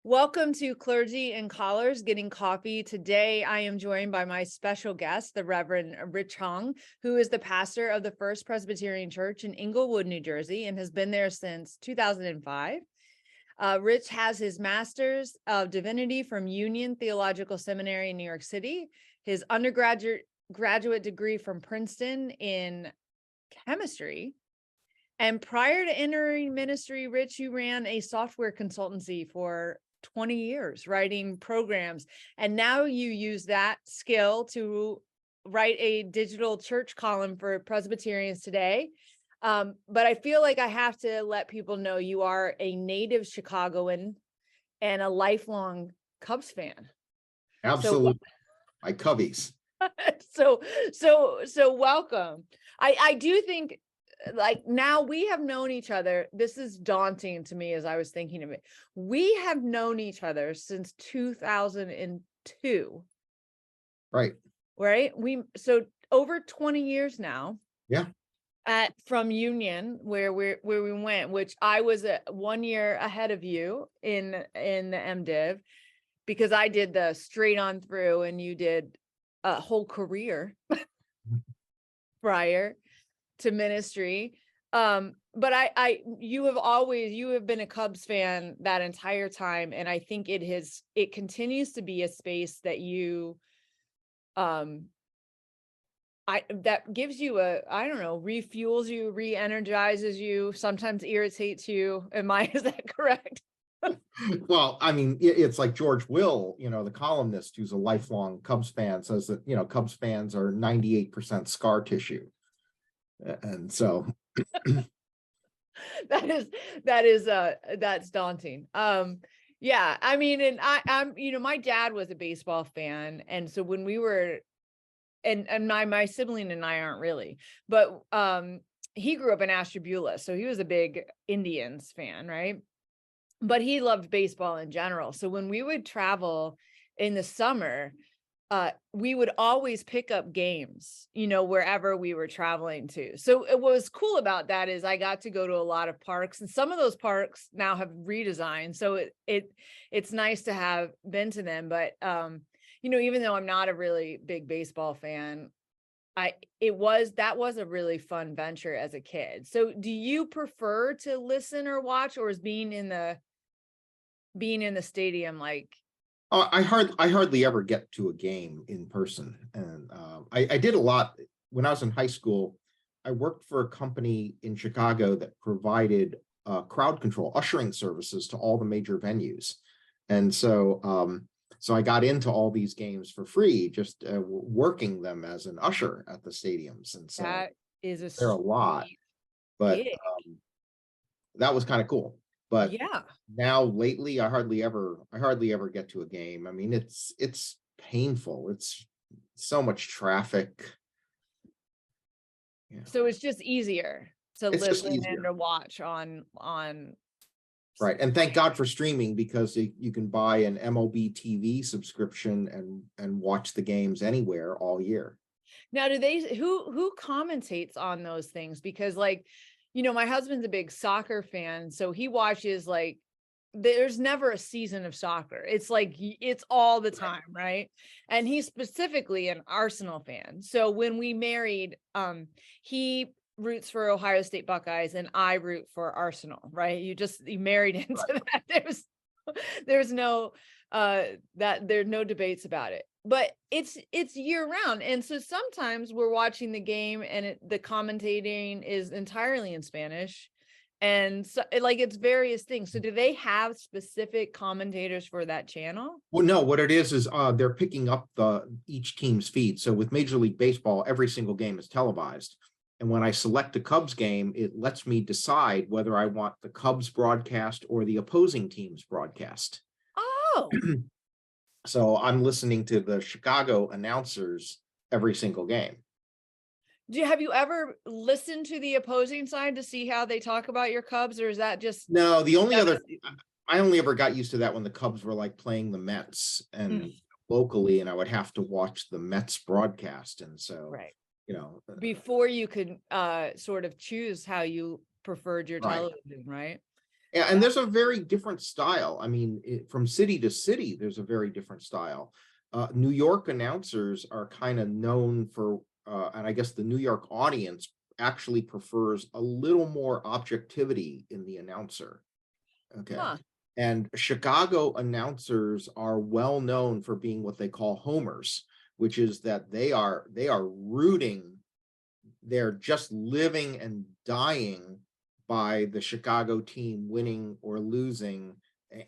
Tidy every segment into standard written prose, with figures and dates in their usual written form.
Welcome to Clergy and Callers Getting Coffee. Today, I am joined by my special guest, the Reverend Rich Hong, who is the pastor of the First Presbyterian Church in Englewood, New Jersey, and has been there since 2005. Rich has his Master's of Divinity from Union Theological Seminary in New York City, his undergraduate degree from Princeton in chemistry. And prior to entering ministry, Rich, you ran a software consultancy for 20 years, writing programs. And now you use that skill to write a digital church column for Presbyterians Today. But I feel like I have to let people know you are a native Chicagoan and a lifelong Cubs fan. Absolutely. My Cubbies. So welcome. I do think, like, now we have known each other. This is daunting to me as I was thinking of it. We have known each other since 2002. Right. So over 20 years now. Yeah. From Union, where we went, which I was 1 year ahead of you in the MDiv, because I did the straight on through and you did a whole career prior to ministry. But you have been a Cubs fan that entire time. And I think it continues to be a space that you, that gives you refuels you, re-energizes you, sometimes irritates you. Is that correct? Well, I mean, it's like George Will, the columnist who's a lifelong Cubs fan, says that, Cubs fans are 98% scar tissue. And so that's daunting. Yeah, I mean, and I'm my dad was a baseball fan, and so when we were, and my sibling and I aren't really, but he grew up in Ashtabula, so he was a big Indians fan, right? But he loved baseball in general. So when we would travel in the summer, we would always pick up games, wherever we were traveling to. So what was cool about that is I got to go to a lot of parks, and some of those parks now have redesigned. So it's nice to have been to them. But, even though I'm not a really big baseball fan, that was a really fun venture as a kid. So do you prefer to listen or watch, or is being in the stadium like? I hardly ever get to a game in person. And I did a lot when I was in high school. I worked for a company in Chicago that provided crowd control, ushering services to all the major venues. And so I got into all these games for free, just working them as an usher at the stadiums. And so That is there are a lot, but that was kind of cool. But yeah, now lately, I hardly ever get to a game. I mean, it's painful. It's so much traffic. Yeah. So it's just easier to listen and to watch on. Right. And thank God for streaming, because you can buy an MLB TV subscription and watch the games anywhere all year. Now, who commentates on those things? Because, like, my husband's a big soccer fan, so he watches, like, there's never a season of soccer. It's like, it's all the time, right? And he's specifically an Arsenal fan. So when we married, he roots for Ohio State Buckeyes and I root for Arsenal, right? You married into that. There's no debates about it. But it's year round. And so sometimes we're watching the game and the commentating is entirely in Spanish. And so it's various things. So do they have specific commentators for that channel? Well, no, what it is they're picking up each team's feed. So with Major League Baseball, every single game is televised. And when I select a Cubs game, it lets me decide whether I want the Cubs broadcast or the opposing team's broadcast. Oh. So I'm listening to the Chicago announcers every single game. Have you ever listened to the opposing side to see how they talk about your Cubs, or is that just? No, I only ever got used to that when the Cubs were like playing the Mets and locally, and I would have to watch the Mets broadcast. And so, right. Before you could sort of choose how you preferred your television, right? And there's a very different style. I mean, from city to city, there's a very different style. New York announcers are kind of known for, and I guess the New York audience actually prefers a little more objectivity in the announcer. Okay. Huh. And Chicago announcers are well known for being what they call homers, which is that they are rooting, they're just living and dying by the Chicago team winning or losing,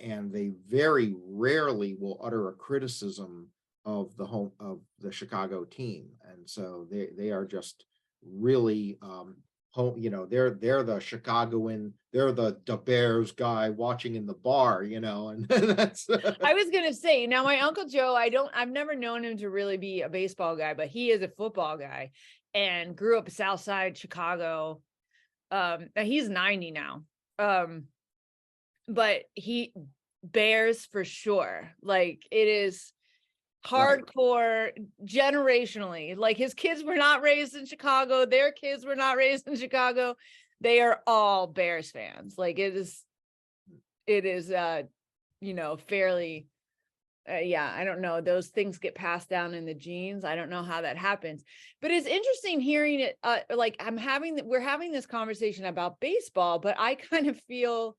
and they very rarely will utter a criticism of the Chicago team. And so they are just really they're the Chicagoan, they're the Bears guy watching in the bar, and that's I was gonna say, now my Uncle Joe, I've never known him to really be a baseball guy, but he is a football guy and grew up South Side Chicago. He's 90 now. But Bears for sure. Like, it is hardcore, generationally. Like, his kids were not raised in Chicago, their kids were not raised in Chicago. They are all Bears fans. Like, it is fairly I don't know, those things get passed down in the genes. I don't know how that happens, but it's interesting hearing it. Like, we're having this conversation about baseball, but I kind of feel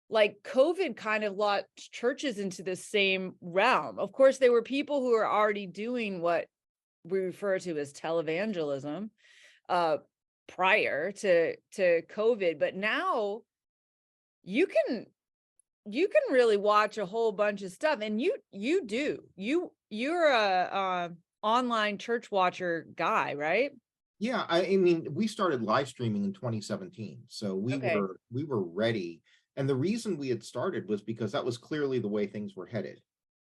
like COVID kind of launched churches into the same realm. Of course, there were people who are already doing what we refer to as televangelism prior to COVID, but now you can really watch a whole bunch of stuff, and you're a online church watcher guy, right? Yeah, I mean, we started live streaming in 2017, so Okay. we were ready. And the reason we had started was because that was clearly the way things were headed.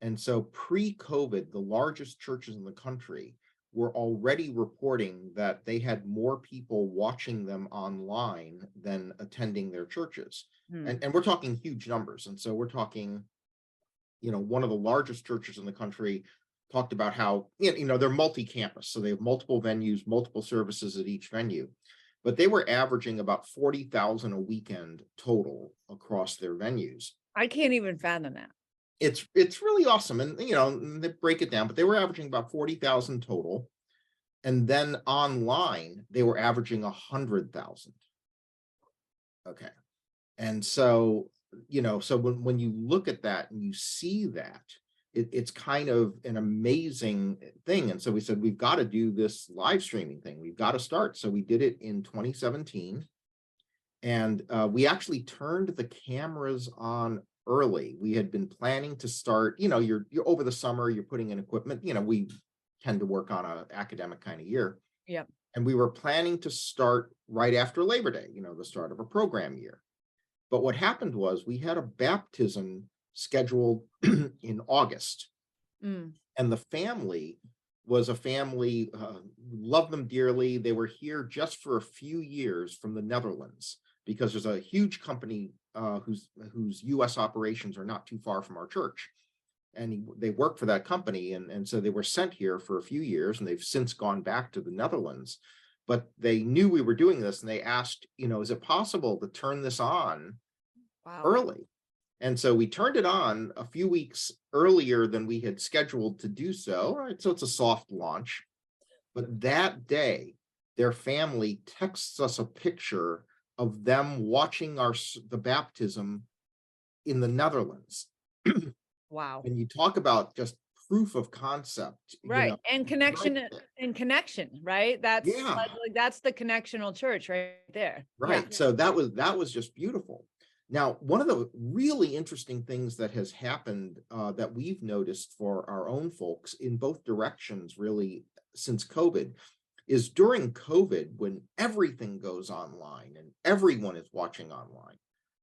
And so pre-COVID, the largest churches in the country were already reporting that they had more people watching them online than attending their churches. And we're talking huge numbers. And so we're talking, one of the largest churches in the country talked about how, they're multi-campus. So they have multiple venues, multiple services at each venue. But they were averaging about 40,000 a weekend total across their venues. I can't even fathom that. It's really awesome. And, they break it down, but they were averaging about 40,000 total. And then online, they were averaging 100,000. Okay. And so, so when you look at that and you see that, it's kind of an amazing thing. And so we said, we've got to do this live streaming thing. We've got to start. So we did it in 2017. And we actually turned the cameras on early. We had been planning to start, you're over the summer, you're putting in equipment, we tend to work on an academic kind of year. Yep. And we were planning to start right after Labor Day, the start of a program year. But what happened was we had a baptism scheduled in August. And the family was a family, loved them dearly. They were here just for a few years from the Netherlands, because there's a huge company whose US operations are not too far from our church. And they work for that company. And so they were sent here for a few years, and they've since gone back to the Netherlands. But they knew we were doing this, and they asked, is it possible to turn this on early? And so we turned it on a few weeks earlier than we had scheduled to do so. All right, so it's a soft launch. But that day, their family texts us a picture of them watching the baptism in the Netherlands. Wow. And you talk about just proof of concept, right? And connection, right? That's that's the connectional church right there. Right. Yeah. So that was just beautiful. Now, one of the really interesting things that has happened that we've noticed for our own folks in both directions, really, since COVID, is during COVID, when everything goes online and everyone is watching online,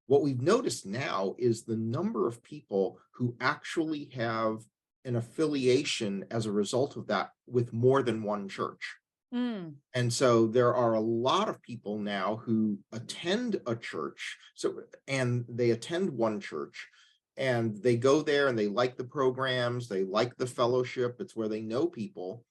what we've noticed now is the number of people who actually have an affiliation as a result of that with more than one church. And so there are a lot of people now who attend a church, and they attend one church, and they go there and they like the programs, they like the fellowship, it's where they know people,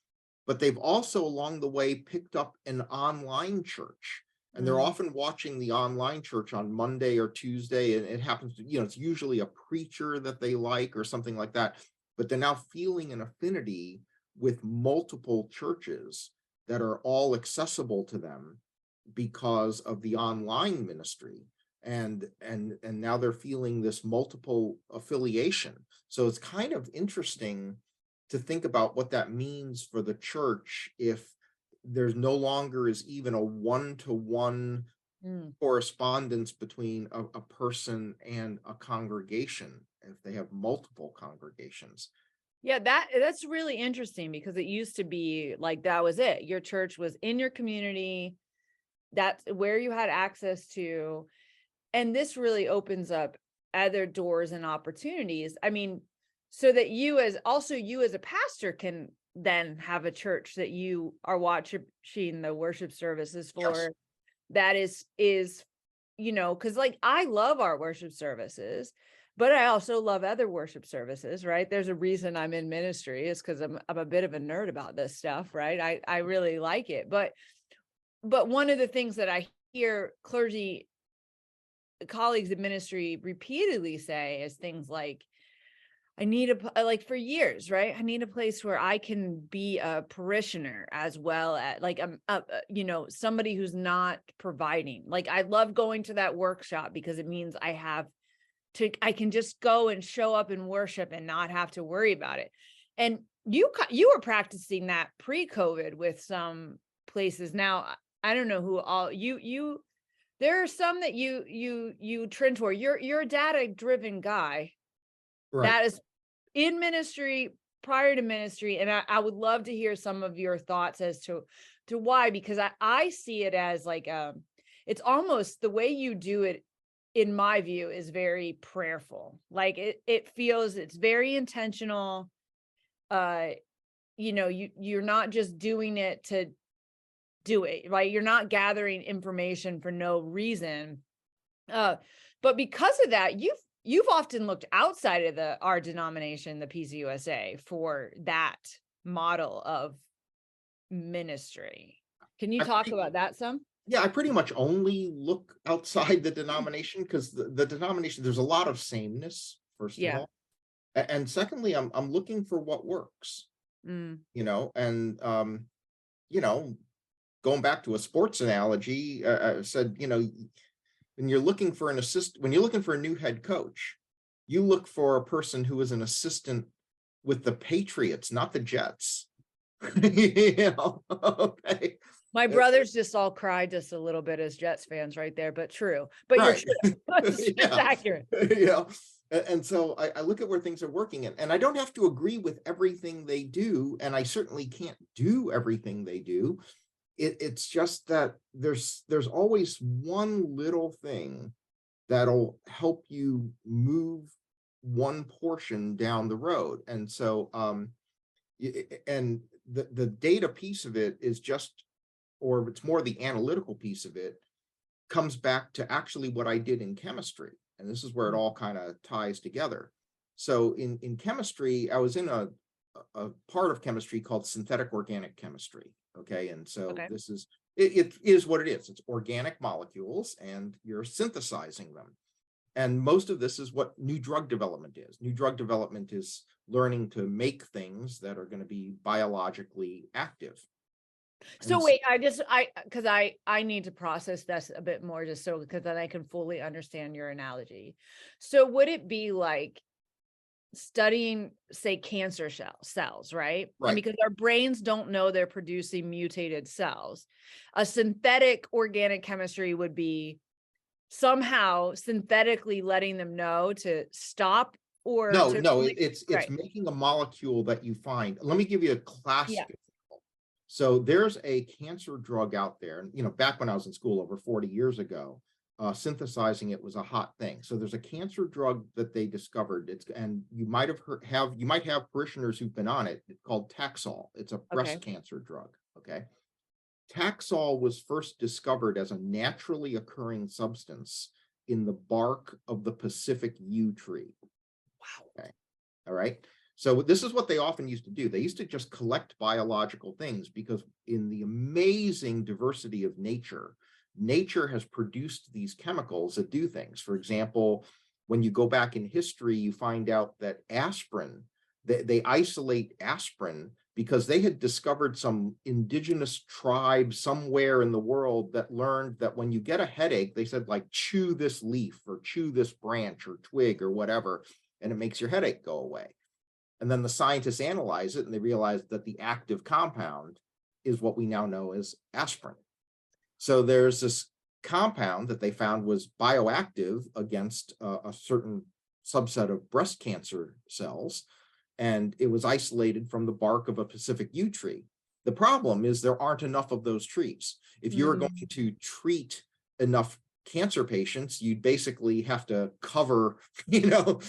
but they've also along the way picked up an online church. And they're often watching the online church on Monday or Tuesday, and it happens to, it's usually a preacher that they like or something like that. But they're now feeling an affinity with multiple churches that are all accessible to them because of the online ministry. And now they're feeling this multiple affiliation. So it's kind of interesting to think about what that means for the church if there's no longer is even a one-to-one correspondence between a person and a congregation if they have multiple congregations. Yeah, that's really interesting, because it used to be like that was it. Your church was in your community. That's where you had access to. And this really opens up other doors and opportunities. I mean, so that you as a pastor can then have a church that you are watching the worship services for. Yes. That is, because like I love our worship services, but I also love other worship services, right? There's a reason I'm in ministry, is because I'm a bit of a nerd about this stuff, right? I really like it. But one of the things that I hear clergy colleagues in ministry repeatedly say is things like, I need like for years, right? I need a place where I can be a parishioner as well as like, somebody who's not providing. Like, I love going to that workshop because it means I can just go and show up and worship and not have to worry about it. And you were practicing that pre-COVID with some places. Now, I don't know who all there are some that you trend toward. You're a data-driven guy. Right. That is in ministry, prior to ministry. And I would love to hear some of your thoughts as to why, because I see it as like, it's almost the way you do it, in my view, is very prayerful. Like it feels, it's very intentional. You're not just doing it to do it, right? You're not gathering information for no reason. But because of that, you've often looked outside of our denomination, the PCUSA, for that model of ministry. Can you talk about that some? Yeah, I pretty much only look outside the denomination because the denomination, there's a lot of sameness, first of all. And secondly, I'm looking for what works, and going back to a sports analogy, I said, when you're looking for when you're looking for a new head coach, you look for a person who is an assistant with the Patriots, not the Jets. Okay. My brothers just all cried just a little bit as Jets fans right there, but true. But right. You're true. It's accurate. And so I look at where things are working, and I don't have to agree with everything they do, and I certainly can't do everything they do. It's just that there's always one little thing that'll help you move one portion down the road. And so and the data piece of it is just, or it's more the analytical piece of it, comes back to actually what I did in chemistry. And this is where it all kind of ties together. So in chemistry, I was in a part of chemistry called synthetic organic chemistry. Okay. And so this is, it is what it is. It's organic molecules and you're synthesizing them. And most of this is what new drug development is. New drug development is learning to make things that are going to be biologically active. So wait, because I need to process this a bit more, just so, because then I can fully understand your analogy. So would it be like studying, say, cancer cells, right? And because our brains don't know they're producing mutated cells, a synthetic organic chemistry would be somehow synthetically letting them know to stop, or it's making a molecule that you find. Let me give you a classic example. So there's a cancer drug out there, and back when I was in school over 40 years ago, synthesizing it was a hot thing. So there's a cancer drug that they discovered. And you might have parishioners who've been on it. It's called Taxol. It's a breast cancer drug. Okay. Taxol was first discovered as a naturally occurring substance in the bark of the Pacific yew tree. Wow. Okay. All right. So this is what they often used to do. They used to just collect biological things because in the amazing diversity of nature, nature has produced these chemicals that do things. For example, when you go back in history, you find out that aspirin, they isolate aspirin because they had discovered some indigenous tribe somewhere in the world that learned that when you get a headache, they said, like, chew this leaf or chew this branch or twig or whatever, and it makes your headache go away. And then the scientists analyze it and they realize that the active compound is what we now know as aspirin. So there's this compound that they found was bioactive against a certain subset of breast cancer cells, and it was isolated from the bark of a Pacific yew tree. The problem is there aren't enough of those trees. If you're going to treat enough cancer patients, you'd basically have to cover. So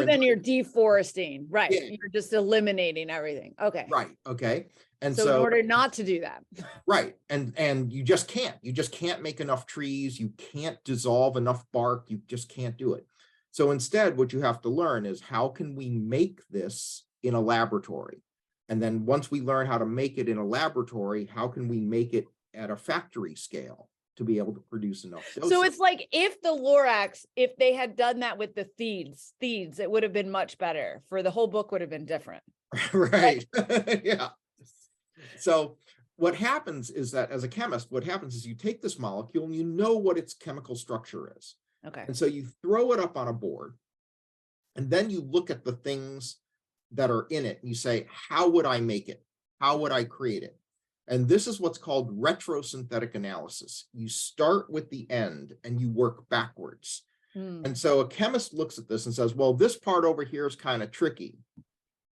then you're deforesting, right? Yeah. You're just eliminating everything. Okay. Right. Okay. And so in order not to do that. Right. And you just can't make enough trees. You can't dissolve enough bark. You just can't do it. So instead, what you have to learn is, how can we make this in a laboratory? And then once we learn how to make it in a laboratory, how can we make it at a factory scale to be able to produce enough doses? So it's like, if the Lorax, if they had done that with the thieves, it would have been much better. For the whole book would have been different. Right. Yeah. So what happens is that, as a chemist, what happens is you take this molecule and you know what its chemical structure is. Okay. And so you throw it up on a board, and then you look at the things that are in it and you say, how would I make it? How would I create it? And this is what's called retrosynthetic analysis. You start with the end and you work backwards. And so a chemist looks at this and says, well, this part over here is kind of tricky,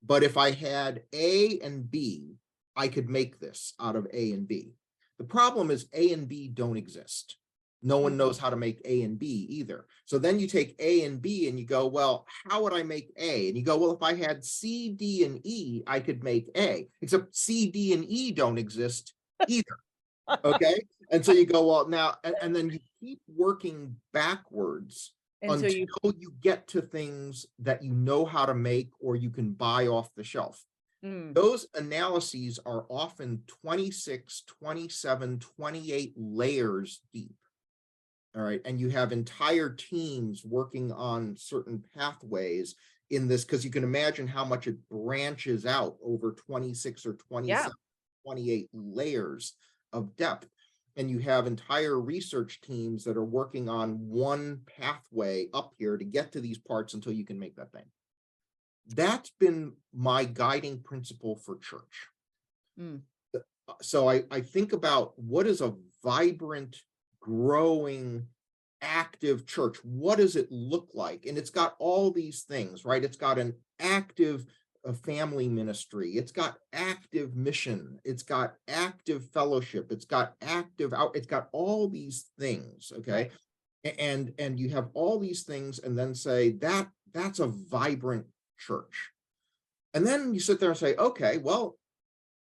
but if I had A and B, I could make this out of A and B. The problem is A and B don't exist. No one knows how to make A and B either. So then you take A and B and you go, well, how would I make A? And you go, well, if I had C, D, and E, I could make A, except C, D, and E don't exist either. Okay. And so you go, well, now, and then you keep working backwards until you get to things that you know how to make or you can buy off the shelf. Those analyses are often 26, 27, 28 layers deep. All right. And you have entire teams working on certain pathways in this, because you can imagine how much it branches out over 26 or 27, 28 layers of depth. And you have entire research teams that are working on one pathway up here to get to these parts until you can make that thing. That's been my guiding principle for church. So I think about, what is a vibrant, growing, active church? What does it look like? And it's got all these things, right? It's got an active family ministry. It's got active mission. It's got active fellowship. It's got it's got all these things. Okay. And you have all these things, and then say that's a vibrant church. And then you sit there and say, okay, well,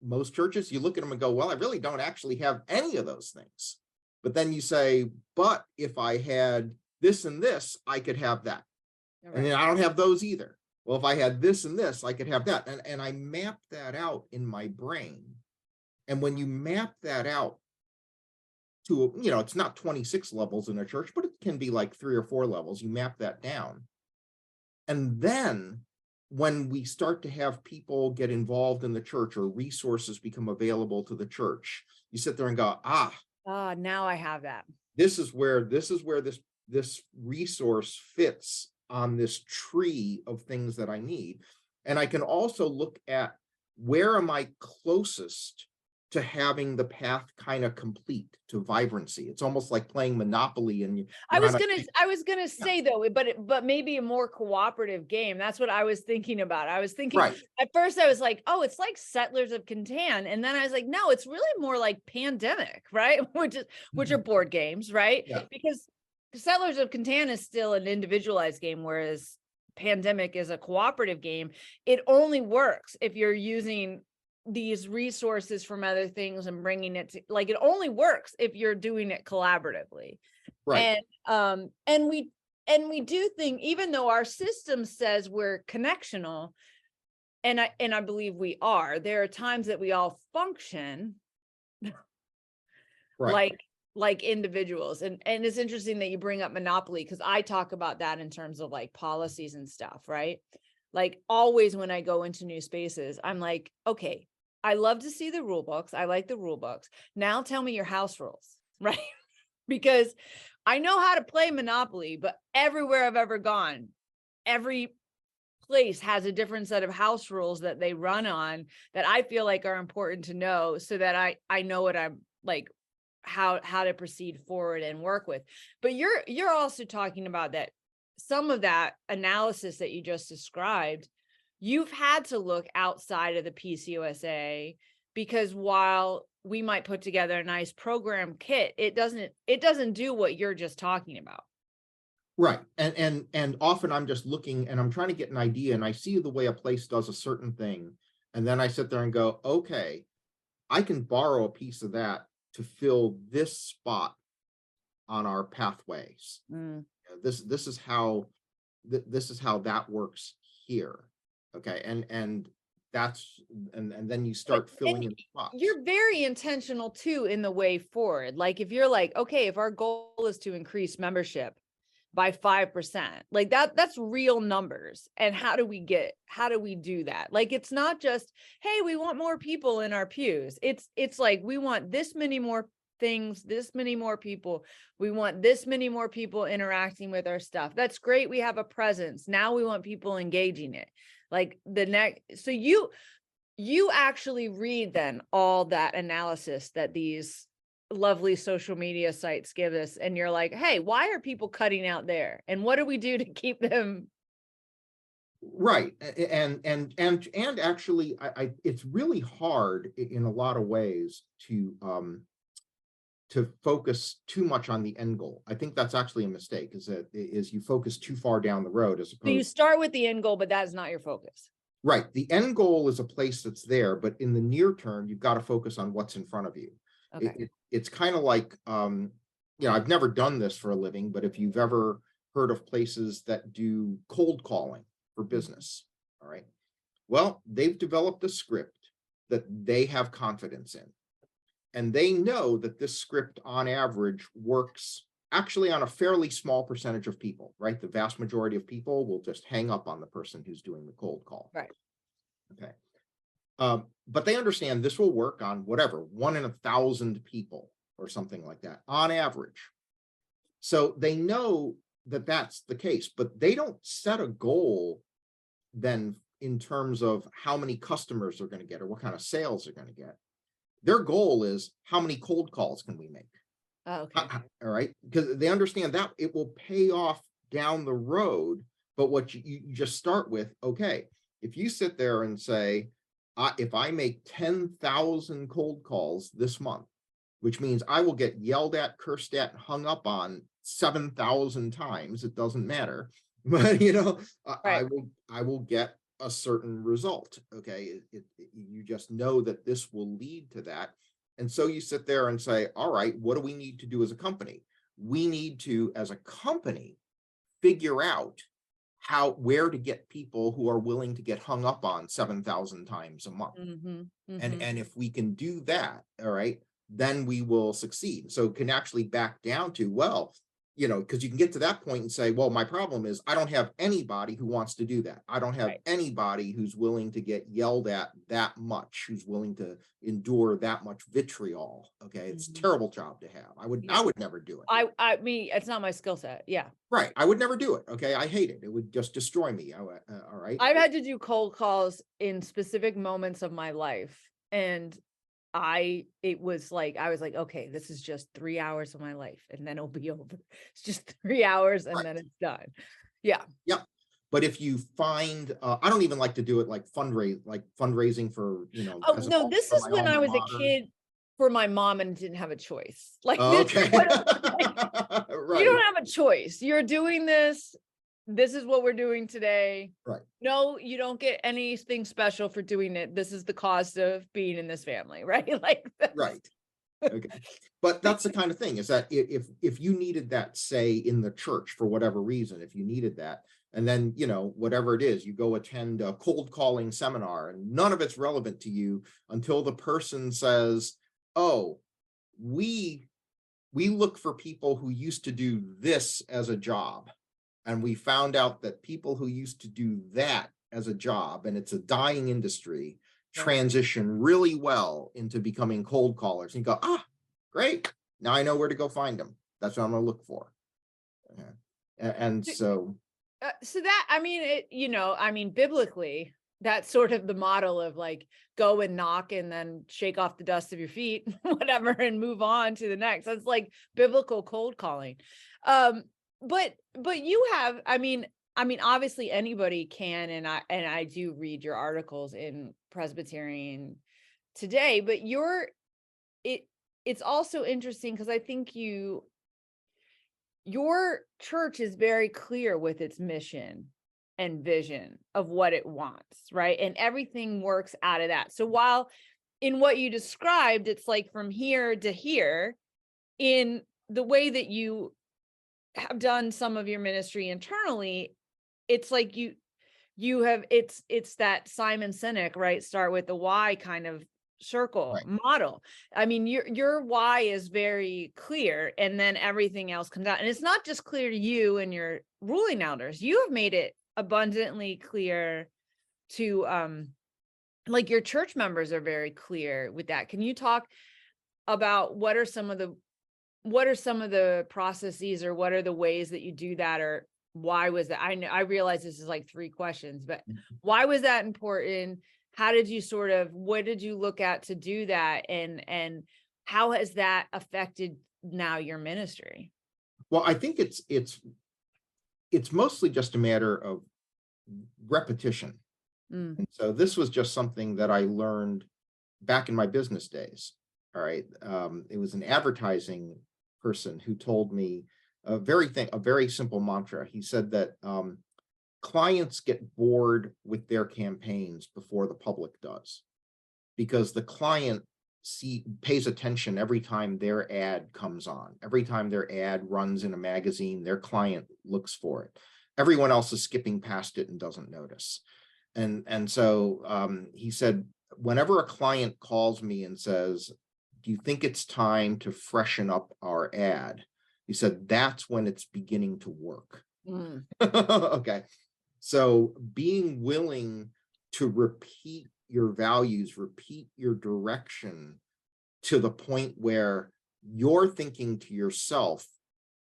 most churches, you look at them and go, well, I really don't actually have any of those things. But then you say, but if I had this and this, I could have that. And then I don't have those either. Well, if I had this and this, I could have that. And I map that out in my brain. And when you map that out to, it's not 26 levels in a church, but it can be like 3 or 4 levels. You map that down. And then when we start to have people get involved in the church, or resources become available to the church, you sit there and go, now I have that. This is where this resource fits on this tree of things that I need. And I can also look at, where am I closest to having the path kind of complete to vibrancy? It's almost like playing Monopoly. And I was gonna say though, but maybe a more cooperative game. That's what I was thinking about. I was thinking at first, I was like, oh, it's like Settlers of Catan, and then I was like, no, it's really more like Pandemic, right? which are board games, right? Yeah. Because Settlers of Catan is still an individualized game, whereas Pandemic is a cooperative game. It only works if you're using these resources from other things and bringing it to, like, it only works if you're doing it collaboratively. Right. And we do think, even though our system says we're connectional, and I believe we are, there are times that we all function like individuals. And it's interesting that you bring up monopoly, because I talk about that in terms of like policies and stuff, right? Like always when I go into new spaces, I'm like, okay, I love to see the rule books. I like the rule books. Now tell me your house rules, right? Because I know how to play Monopoly, but everywhere I've ever gone, every place has a different set of house rules that they run on that I feel like are important to know, so that I know what I'm like, how to proceed forward and work with. But you're also talking about that some of that analysis that you just described, you've had to look outside of the PCUSA, because while we might put together a nice program kit, it doesn't do what you're just talking about. Right. And often I'm just looking and I'm trying to get an idea, and I see the way a place does a certain thing. And then I sit there and go, okay, I can borrow a piece of that to fill this spot on our pathways. This is how that works here. Okay. And that's and then you start filling in the spots. You're very intentional too in the way forward. Like if you're like, okay, if our goal is to increase membership by 5%, like that's real numbers. And how do we do that? Like, it's not just, hey, we want more people in our pews. It's like, we want this many more things, this many more people. We want this many more people interacting with our stuff. That's great. We have a presence. Now we want people engaging it. Like so you actually read then all that analysis that these lovely social media sites give us, and you're like, hey, why are people cutting out there? And what do we do to keep them? Right. And actually, it's really hard in a lot of ways to focus too much on the end goal. I think that's actually a mistake, is you focus too far down the road as opposed. So you start with the end goal, but that is not your focus. Right. The end goal is a place that's there, but in the near term, you've got to focus on what's in front of you. Okay. It's kind of like, I've never done this for a living, but if you've ever heard of places that do cold calling for business, all right, well, they've developed a script that they have confidence in. And they know that this script on average works actually on a fairly small percentage of people, right? The vast majority of people will just hang up on the person who's doing the cold call. Right. Okay. But they understand this will work on whatever, 1 in 1,000 people or something like that on average. So they know that that's the case, but they don't set a goal then in terms of how many customers they're going to get or what kind of sales they're going to get. Their goal is, how many cold calls can we make? Oh, okay. All right. Because they understand that it will pay off down the road. But what you just start with, okay, if you sit there and say, if I make 10,000 cold calls this month, which means I will get yelled at, cursed at, and hung up on 7,000 times, it doesn't matter. But, right. I will get a certain result. Okay. You just know that this will lead to that. And so you sit there and say, all right, what do we need to do as a company? We need to, as a company, figure out where to get people who are willing to get hung up on 7,000 times a month. And if we can do that, all right, then we will succeed. So it can actually back down to, well, because you can get to that point and say, well, my problem is I don't have anybody who wants to do that. I don't have anybody who's willing to get yelled at that much, who's willing to endure that much vitriol. Okay. It's a terrible job to have. I would never do it. I mean, it's not my skill set. Yeah. Right. I would never do it. Okay. I hate it. It would just destroy me. All right. I've had to do cold calls in specific moments of my life. And I was like, okay, this is just 3 hours of my life and then it'll be over. It's just 3 hours and then it's done. Yeah. Yeah. But if you find, I don't even like to do it like fundraising for, Oh, no, this is when I was a kid for my mom and didn't have a choice. Like, okay. Right. You don't have a choice. You're doing this. This is what we're doing today. Right. No, you don't get anything special for doing it. This is the cost of being in this family, right? Like, right. Okay. But that's the kind of thing, is that if you needed that, say, in the church for whatever reason, if you needed that, and then, whatever it is, you go attend a cold calling seminar and none of it's relevant to you until the person says, oh, we we look for people who used to do this as a job. And we found out that people who used to do that as a job, and it's a dying industry, transition really well into becoming cold callers. And you go, ah, great. Now I know where to go find them. That's what I'm going to look for. And so that, I mean, biblically, that's sort of the model of like, go and knock and then shake off the dust of your feet, whatever, and move on to the next. That's like biblical cold calling. But you have, I mean, obviously anybody can, and I do read your articles in Presbyterian Today, but it's also interesting because I think your church is very clear with its mission and vision of what it wants, right? And everything works out of that. So while in what you described, it's like from here to here, in the way that you have done some of your ministry internally, it's like you have, it's that Simon Sinek, right? Start with the why kind of circle model. I mean, your why is very clear, and then everything else comes out. And it's not just clear to you and your ruling elders. You have made it abundantly clear to like your church members are very clear with that. Can you talk about what are some of the processes, or what are the ways that you do that, or why was that? I realize this is like 3 questions, but why was that important? How did you what did you look at to do that? And how has that affected now your ministry? Well, I think it's mostly just a matter of repetition. And so this was just something that I learned back in my business days. All right. It was an advertising person who told me a very simple mantra. He said that clients get bored with their campaigns before the public does, because the client pays attention every time their ad comes on. Every time their ad runs in a magazine, their client looks for it. Everyone else is skipping past it and doesn't notice. And so he said, whenever a client calls me and says, do you think it's time to freshen up our ad? He said, that's when it's beginning to work. Okay. So being willing to repeat your values, repeat your direction to the point where you're thinking to yourself,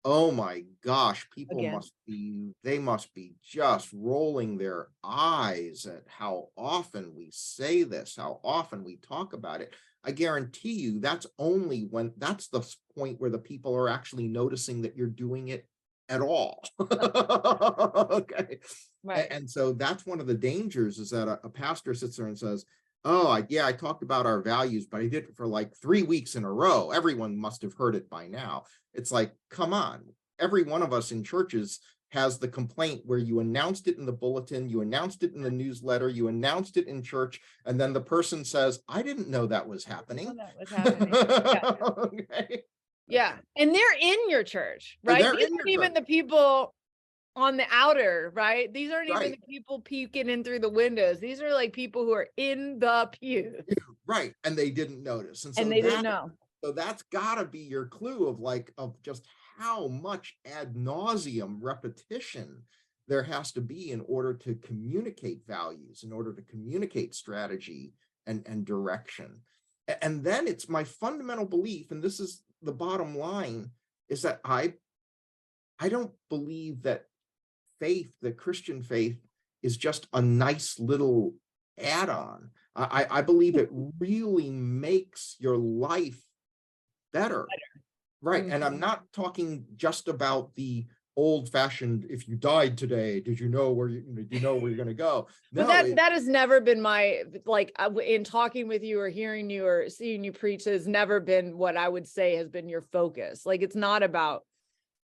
oh my gosh, people must be just rolling their eyes at how often we say this, how often we talk about it. I guarantee you that's the point where the people are actually noticing that you're doing it at all. Okay. Right. And so that's one of the dangers, is that a pastor sits there and says, oh, I talked about our values, but I did it for like 3 weeks in a row. Everyone must have heard it by now. It's like, come on. Every one of us in churches has the complaint where you announced it in the bulletin, you announced it in the newsletter, you announced it in church, and then the person says, I didn't know that was happening. Yeah. Okay. Yeah. And they're in your church, right? These aren't even the people on the outer, right? These aren't even the people peeking in through the windows. These are like people who are in the pew. Right. And they didn't notice. And so they didn't know. So that's gotta be your clue of just how much ad nauseum repetition there has to be in order to communicate values, in order to communicate strategy and direction. And then it's my fundamental belief, and this is the bottom line, is that I don't believe that the Christian faith, is just a nice little add-on. I believe it really makes your life better. Right. And I'm not talking just about the old-fashioned, if you died today, did you know where you're going to go? No, but that has never been my, like, in talking with you or hearing you or seeing you preach, has never been what I would say has been your focus. Like, it's not about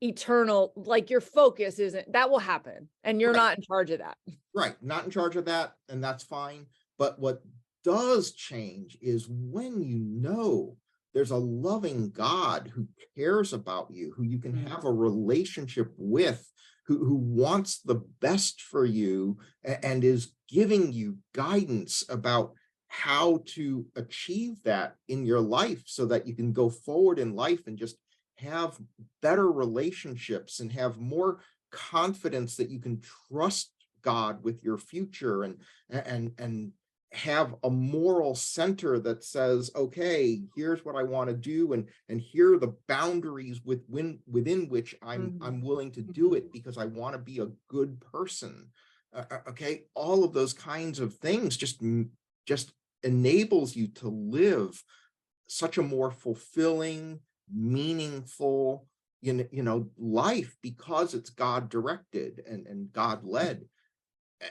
eternal, like your focus isn't, that will happen, and you're not in charge of that. Right. Not in charge of that. And that's fine. But what does change is when you know there's a loving God who cares about you, who you can have a relationship with, who wants the best for you and is giving you guidance about how to achieve that in your life so that you can go forward in life and just have better relationships and have more confidence that you can trust God with your future, and have a moral center that says, okay, here's what I want to do, and here are the boundaries within which I'm willing to do it because I want to be a good person. Okay, all of those kinds of things just enables you to live such a more fulfilling, meaningful, life, because it's God directed and God led.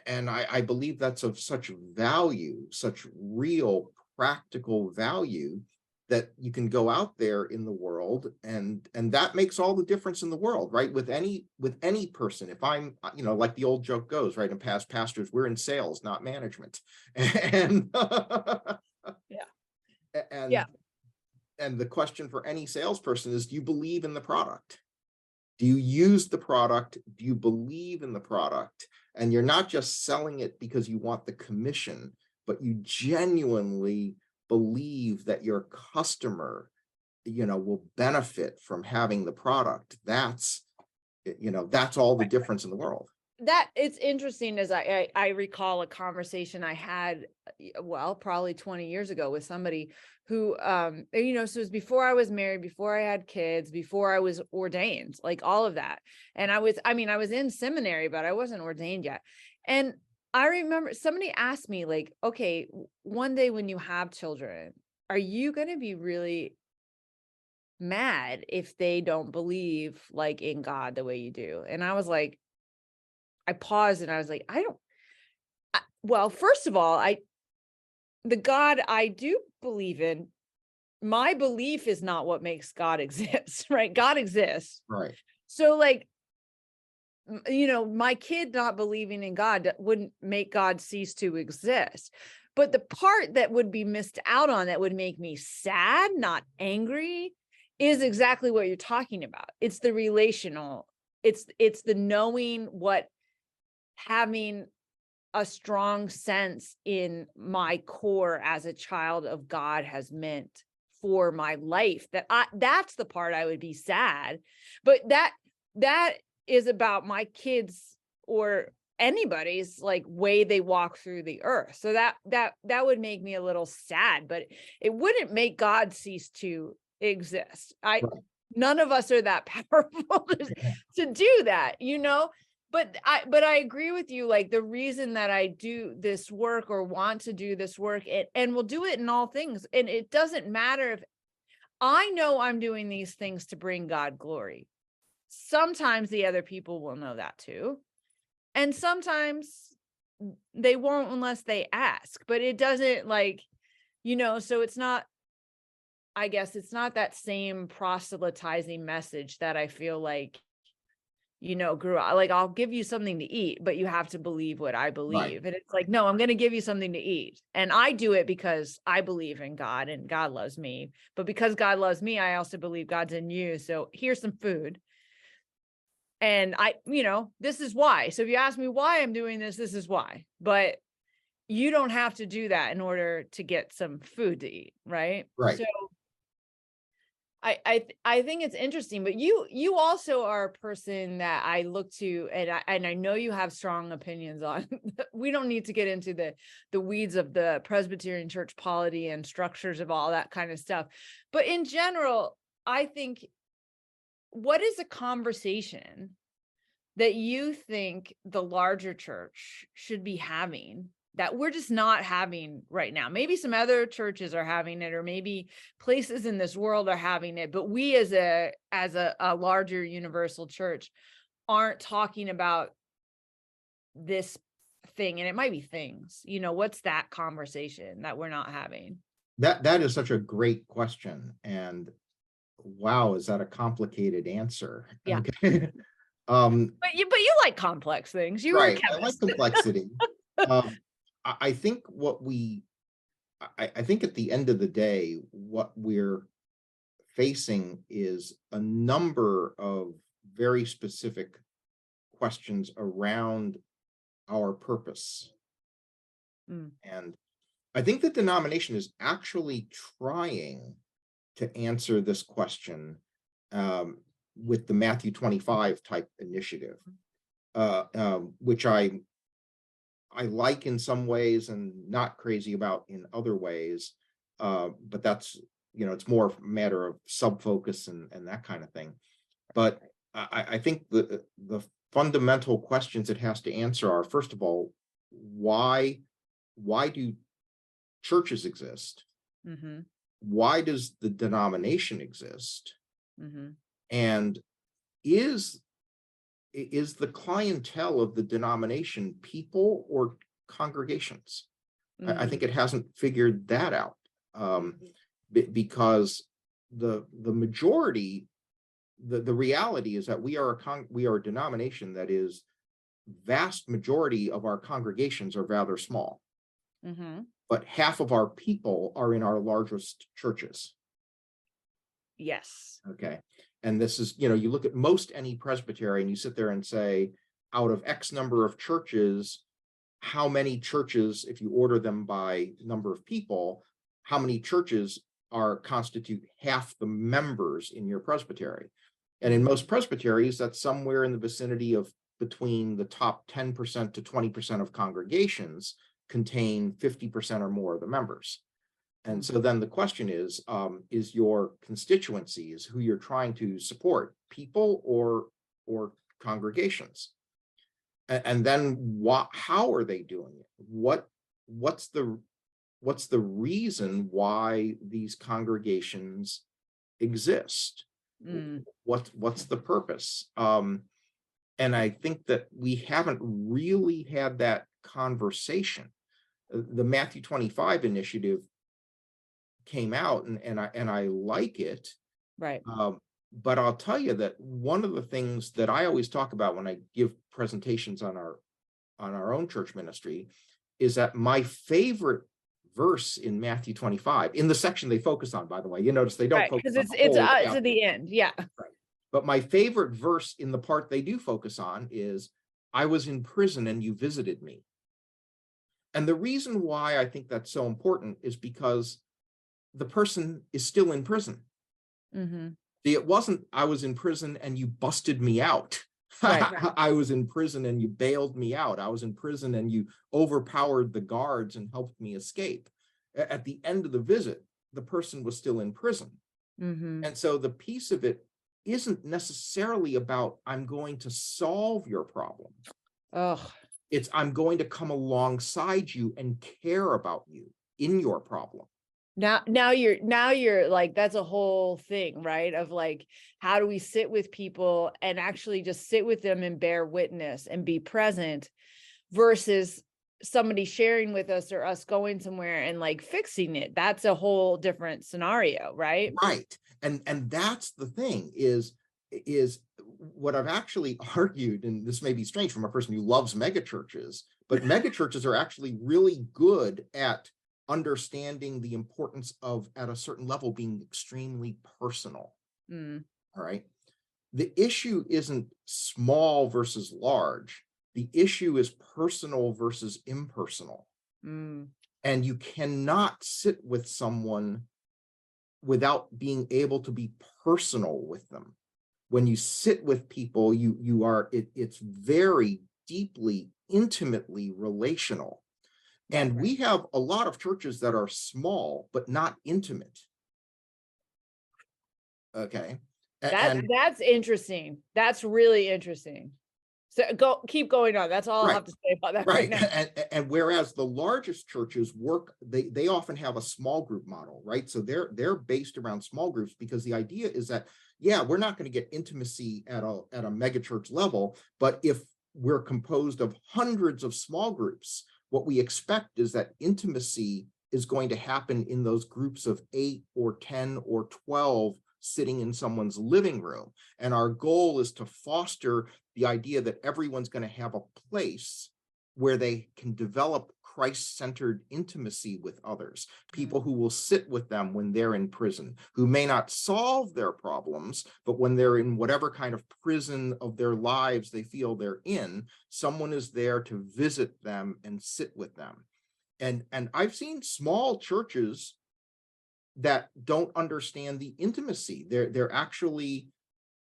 And I believe that's of such value, such real practical value, that you can go out there in the world, and that makes all the difference in the world, right? With any person. If I'm, like the old joke goes, right, and past pastors, we're in sales, not management. And Yeah. and Yeah. and the question for any salesperson is, do you believe in the product? Do you use the product? Do you believe in the product? And you're not just selling it because you want the commission, but you genuinely believe that your customer, will benefit from having the product. That's all the difference in the world. That it's interesting, as I recall a conversation I had, well, probably 20 years ago with somebody who, so it was before I was married, before I had kids, before I was ordained, like all of that. And I was in seminary, but I wasn't ordained yet. And I remember somebody asked me, like, okay, one day when you have children, are you going to be really mad if they don't believe like in God the way you do? And I was like, I paused and I was like, well, first of all, the God I do believe in, my belief is not what makes God exist, right? God exists. Right. So like, my kid not believing in God wouldn't make God cease to exist. But the part that would be missed out on, that would make me sad, not angry, is exactly what you're talking about. It's the relational, it's the knowing what having a strong sense in my core as a child of God has meant for my life. That's the part I would be sad. But that is about my kids or anybody's like way they walk through the earth. So that would make me a little sad, but it wouldn't make God cease to exist. Right. None of us are that powerful to do that, But I agree with you. Like, the reason that I do this work or want to do this work, and we'll do it in all things. And it doesn't matter if I know I'm doing these things to bring God glory. Sometimes the other people will know that too. And sometimes they won't unless they ask, but it doesn't so it's not, I guess it's not that same proselytizing message that I feel like, grew up. Like, I'll give you something to eat, but you have to believe what I believe. Right. And it's like, no, I'm going to give you something to eat. And I do it because I believe in God and God loves me. But because God loves me, I also believe God's in you. So here's some food. And this is why. So if you ask me why I'm doing this, this is why. But you don't have to do that in order to get some food to eat. Right. Right. So I think it's interesting, but you also are a person that I look to, and I know you have strong opinions on. We don't need to get into the weeds of the Presbyterian Church polity and structures of all that kind of stuff. But in general, I think, what is a conversation that you think the larger church should be having that we're just not having right now? Maybe some other churches are having it, or maybe places in this world are having it, but we as a larger universal church aren't talking about this thing. And it might be things, what's that conversation that we're not having? That is such a great question. And wow, is that a complicated answer? Yeah. Okay. But you like complex things. You were a Right. I like chemist. complexity. I think I think at the end of the day, what we're facing is a number of very specific questions around our purpose. Mm. And I think the denomination is actually trying to answer this question with the Matthew 25 type initiative, which I like in some ways and not crazy about in other ways. But that's, it's more a matter of sub-focus and that kind of thing. But I think the fundamental questions it has to answer are, first of all, why do churches exist? Mm-hmm. Why does the denomination exist? Mm-hmm. And is the clientele of the denomination people or congregations? I think it hasn't figured that out, because the majority, the reality is that we are a denomination that is, vast majority of our congregations are rather small, Mm-hmm. but half of our people are in our largest churches. Yes. Okay. And this is, you look at most any presbytery and you sit there and say, out of X number of churches, how many churches, if you order them by number of people, how many churches constitute half the members in your presbytery? And in most presbyteries, that's somewhere in the vicinity of between the top 10% to 20% of congregations contain 50% or more of the members. And so then the question is your constituencies, who you're trying to support, people or congregations? And then how are they doing it? What's the reason why these congregations exist? What's the purpose? And I think that we haven't really had that conversation. The Matthew 25 initiative came out, and I like it. Right. But I'll tell you that one of the things that I always talk about when I give presentations on our own church ministry is that my favorite verse in Matthew 25, in the section they focus on, by the way, you notice they don't focus because on it's the whole to the end. Yeah. Right. But my favorite verse in the part they do focus on is, I was in prison and you visited me. And the reason why I think that's so important is because the person is still in prison. Mm-hmm. It wasn't, I was in prison and you busted me out. Right. I was in prison and you bailed me out. I was in prison and you overpowered the guards and helped me escape. At the end of the visit, the person was still in prison. Mm-hmm. And so the piece of it isn't necessarily about, I'm going to solve your problem. Oh, It's, I'm going to come alongside you and care about you in your problem. now you're like, that's a whole thing, right? Of like, how do we sit with people and actually just sit with them and bear witness and be present, versus somebody sharing with us or us going somewhere and like fixing it. That's a whole different scenario, right? Right. And that's the thing is what I've actually argued, and this may be strange from a person who loves megachurches, but megachurches are actually really good at understanding the importance of, at a certain level, being extremely personal. All right. The issue isn't small versus large. The issue is personal versus impersonal. And you cannot sit with someone without being able to be personal with them. When you sit with people, it's very deeply, intimately relational. And we have a lot of churches that are small, but not intimate. Okay. That's interesting. That's really interesting. So keep going on. That's all I have to say about that right now. And whereas the largest churches they often have a small group model, right? So they're based around small groups, because the idea is that, yeah, we're not going to get intimacy at a mega church level, but if we're composed of hundreds of small groups, what we expect is that intimacy is going to happen in those groups of 8 or 10 or 12 sitting in someone's living room. And our goal is to foster the idea that everyone's going to have a place where they can develop Christ-centered intimacy with others, people who will sit with them when they're in prison, who may not solve their problems, but when they're in whatever kind of prison of their lives they feel they're in, someone is there to visit them and sit with them. And I've seen small churches that don't understand the intimacy. They're actually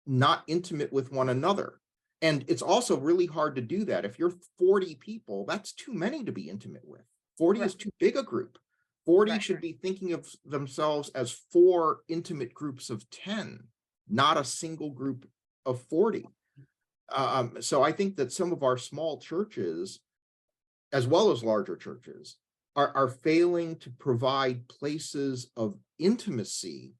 not intimate with one another. And it's also really hard to do that. If you're 40 people, that's too many to be intimate with. 40 is too big a group. 40 should be thinking of themselves as 4 intimate groups of 10, not a single group of 40. So I think that some of our small churches, as well as larger churches, are failing to provide places of intimacy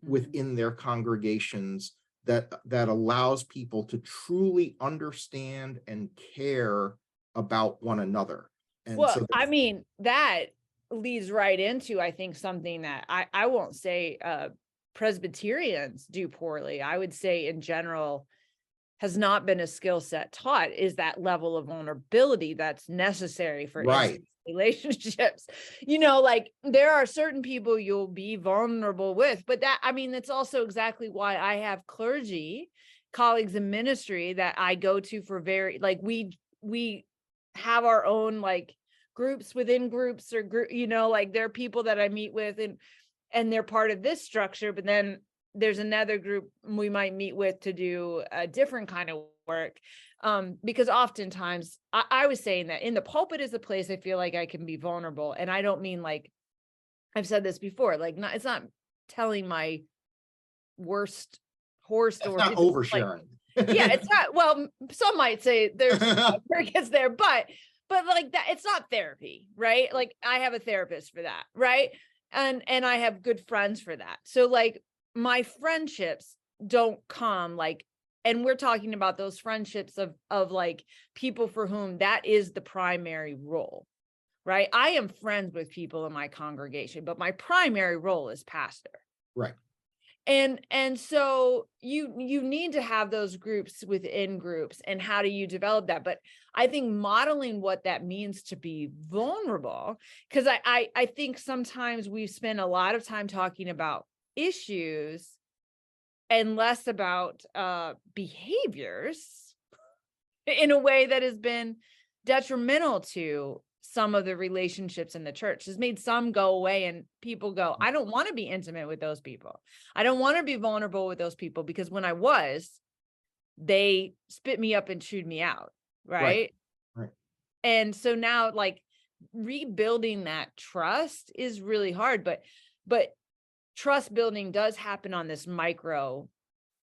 within their congregations that allows people to truly understand and care about one another. And well, so I mean, that leads right into, I think, something that I won't say Presbyterians do poorly. I would say in general has not been a skill set taught, is that level of vulnerability that's necessary for intimate relationships. You know, like there are certain people you'll be vulnerable with, but that, I mean, that's also exactly why I have clergy colleagues in ministry that I go to for very, like, we have our own like groups within groups or group, you know, like there are people that I meet with and they're part of this structure, but then there's another group we might meet with to do a different kind of work. Because oftentimes I was saying that in the pulpit is a place I feel like I can be vulnerable. And I don't mean like, I've said this before, like it's not telling my worst horror story. It's not oversharing. Yeah, it's not, well, some might say there's gets there, but like that, it's not therapy, right? Like I have a therapist for that, right? And I have good friends for that. So like my friendships don't come like, and we're talking about those friendships of like people for whom that is the primary role, right? I am friends with people in my congregation, but my primary role is pastor. Right. And so you need to have those groups within groups, and how do you develop that? But I think modeling what that means to be vulnerable, because I think sometimes we spend a lot of time talking about issues and less about behaviors in a way that has been detrimental to some of the relationships in the church. Has made some go away, and people go, I don't want to be intimate with those people. I don't want to be vulnerable with those people, because when I was, they spit me up and chewed me out. Right. And so now like rebuilding that trust is really hard, but trust building does happen on this micro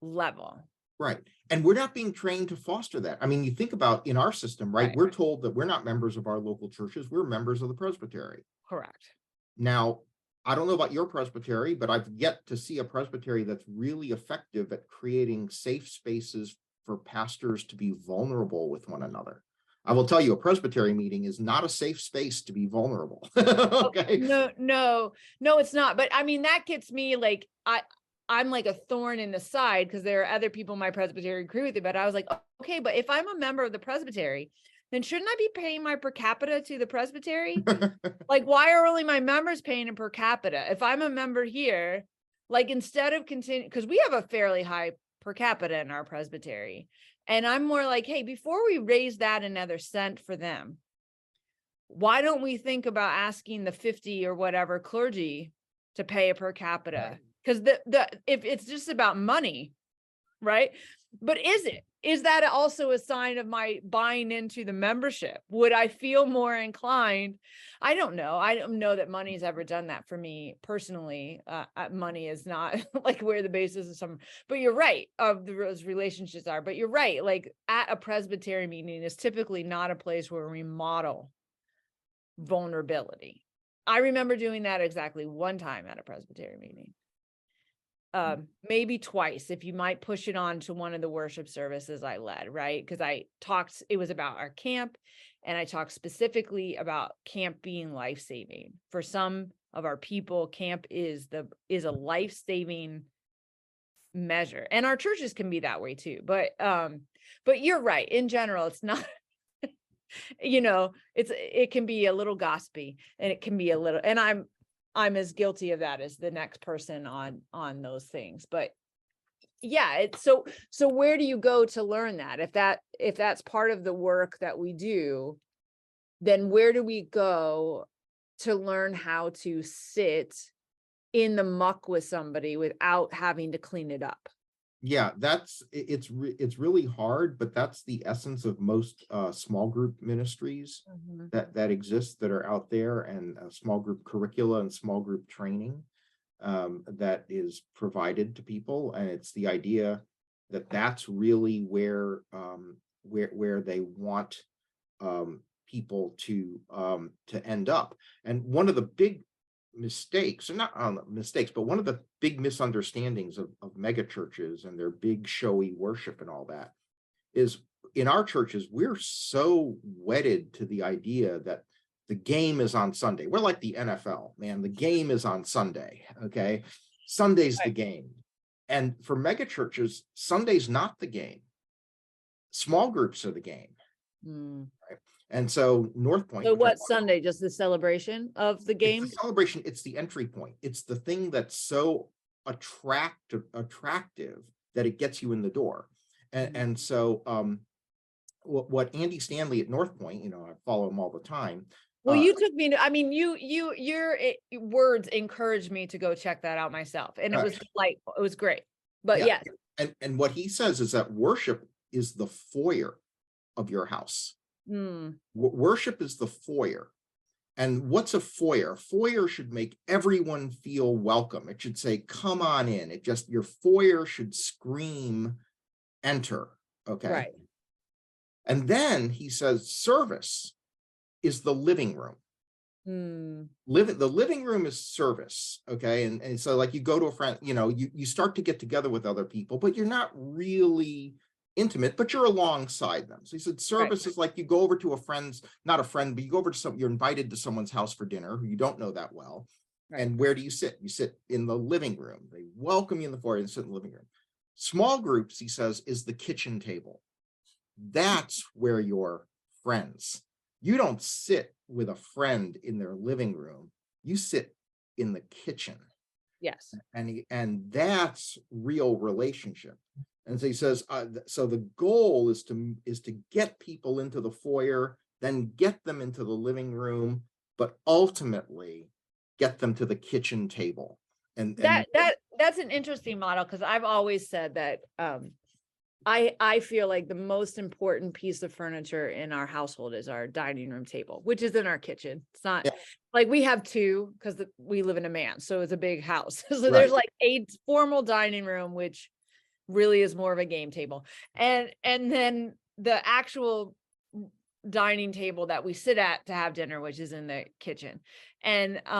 level. Right. And we're not being trained to foster that. I mean, you think about in our system, right? We're told that we're not members of our local churches. We're members of the presbytery. Correct. Now, I don't know about your presbytery, but I've yet to see a presbytery that's really effective at creating safe spaces for pastors to be vulnerable with one another. I will tell you, a presbytery meeting is not a safe space to be vulnerable. Okay. No, it's not. But I mean, that gets me like, I'm like a thorn in the side, because there are other people in my presbytery agree with it. But I was like, okay, but if I'm a member of the presbytery, then shouldn't I be paying my per capita to the presbytery? Like, why are only my members paying a per capita? If I'm a member here, like instead of continuing, because we have a fairly high per capita in our presbytery. And I'm more like, hey, before we raise that another cent for them, why don't we think about asking the 50 or whatever clergy to pay a per capita? Because if it's just about money, right? But is that also a sign of my buying into the membership? Would I feel more inclined? I don't know. I don't know that money's ever done that for me personally. Money is not like where the basis of some, but you're right, of those relationships are, but you're right. Like at a presbytery meeting is typically not a place where we model vulnerability. I remember doing that exactly one time at a presbytery meeting. Maybe twice, if you might push it on to one of the worship services I led, right? Because I talked, it was about our camp, and I talked specifically about camp being life-saving. For some of our people, camp is a life-saving measure. And our churches can be that way too. But you're right. In general, it's not, you know, it can be a little gossipy, and it can be a little, and I'm as guilty of that as the next person on those things. But yeah, it's so where do you go to learn that? If that's part of the work that we do, then where do we go to learn how to sit in the muck with somebody without having to clean it up? Yeah, it's really hard, but that's the essence of most small group ministries Mhm. that exist, that are out there, and small group curricula and small group training that is provided to people. And it's the idea that that's really where they want people to end up. And one of the big mistakes, or not mistakes, but one of the big misunderstandings of mega churches and their big showy worship and all that is, in our churches, we're so wedded to the idea that the game is on Sunday. We're like the NFL, man. The game is on Sunday. Okay. Sunday's the Right. game. And for mega churches, Sunday's not the game. Small groups are the game. Mm. Right? And so North Point, So which I what Sunday? Just the celebration of the it's the game? celebration, it's the entry point. It's the thing that's so attractive that it gets you in the door. And so what Andy Stanley at North Point, I follow him all the time. Well, you took me to, I mean, your words encouraged me to go check that out myself. And it uh, was delightful. It was great. But yeah, yes. and what he says is that worship is the foyer of your house. Mm, Worship is the foyer. And what's a foyer? A foyer should make everyone feel welcome. It should say, come on in. Your foyer should scream, enter. Okay. right. And then he says, service is the living room. Mm, The living room is service. Okay. And so, like, you go to a friend, you start to get together with other people, but you're not really intimate, but you're alongside them. So he said, right. service is like you go over to a friend's, not a friend, but you go over to you're invited to someone's house for dinner who you don't know that well. Right. And where do you sit? You sit in the living room. They welcome you in the foyer and sit in the living room. Small groups, he says, is the kitchen table. That's where you're friends. You don't sit with a friend in their living room. You sit in the kitchen. Yes. And that's real relationship. And so he says, so the goal is to get people into the foyer, then get them into the living room, but ultimately get them to the kitchen table. And That's an interesting model, because I've always said that I feel like the most important piece of furniture in our household is our dining room table, which is in our kitchen. It's not like we have two, because we live in a manse, so it's a big house. So right. There's like a formal dining room, which really is more of a game table, and then the actual dining table that we sit at to have dinner, which is in the kitchen. And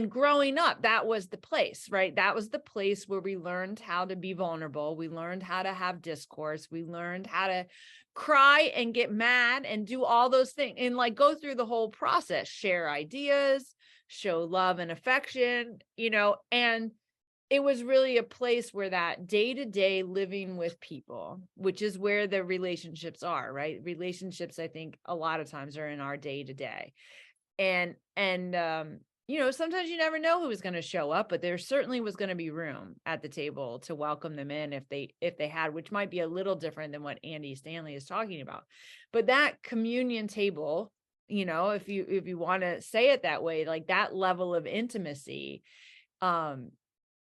growing up, that was the place, right? That was the place where we learned how to be vulnerable. We learned how to have discourse. We learned how to cry and get mad and do all those things, and like go through the whole process, share ideas, show love and affection, and it was really a place where that day-to-day living with people, which is where the relationships are, right? Relationships, I think, a lot of times are in our day-to-day. And sometimes you never know who was going to show up, but there certainly was going to be room at the table to welcome them in if they had, which might be a little different than what Andy Stanley is talking about. But that communion table, if you want to say it that way, like that level of intimacy,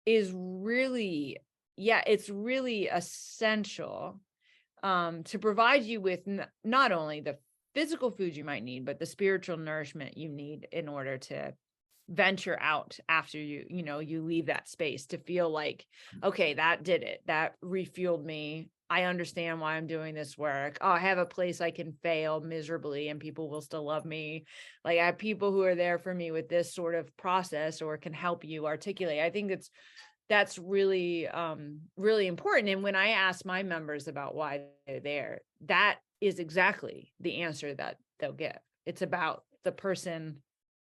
is really, it's really essential to provide you with not only the physical food you might need, but the spiritual nourishment you need in order to venture out after you leave that space, to feel like, okay, that did it. That refueled me. I understand why I'm doing this work. Oh, I have a place I can fail miserably and people will still love me. Like, I have people who are there for me with this sort of process, or can help you articulate. I think that's really, really important. And when I ask my members about why they're there, that is exactly the answer that they'll give. It's about the person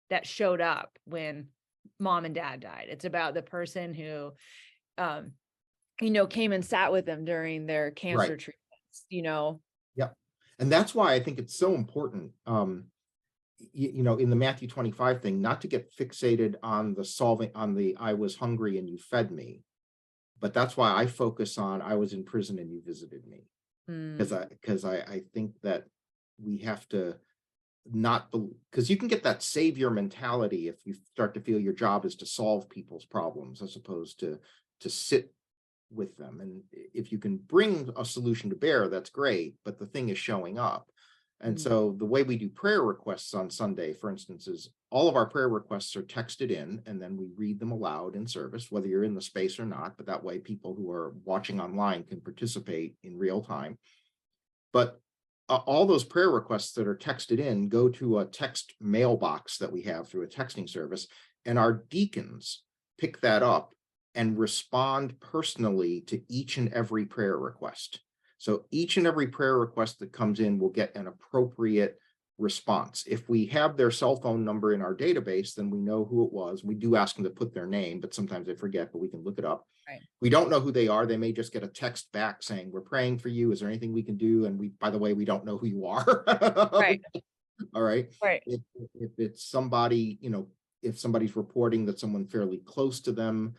that showed up when mom and dad died. It's about the person who, came and sat with them during their cancer Right. treatments. Yeah. And that's why I think it's so important, in the Matthew 25 thing, not to get fixated on the I was hungry and you fed me. But that's why I focus on I was in prison and you visited me. Because I think that we have to not, because you can get that savior mentality if you start to feel your job is to solve people's problems, as opposed to sit with them. And if you can bring a solution to bear, that's great, but the thing is showing up. And so the way we do prayer requests on Sunday, for instance, is all of our prayer requests are texted in, and then we read them aloud in service, whether you're in the space or not. But that way people who are watching online can participate in real time. But all those prayer requests that are texted in go to a text mailbox that we have through a texting service, and our deacons pick that up and respond personally to each and every prayer request. So each and every prayer request that comes in will get an appropriate response. If we have their cell phone number in our database, then we know who it was. We do ask them to put their name, but sometimes they forget, but we can look it up. Right. We don't know who they are. They may just get a text back saying, we're praying for you. Is there anything we can do? And we, by the way, we don't know who you are. Right. All right. Right. If it's somebody, if somebody's reporting that someone fairly close to them,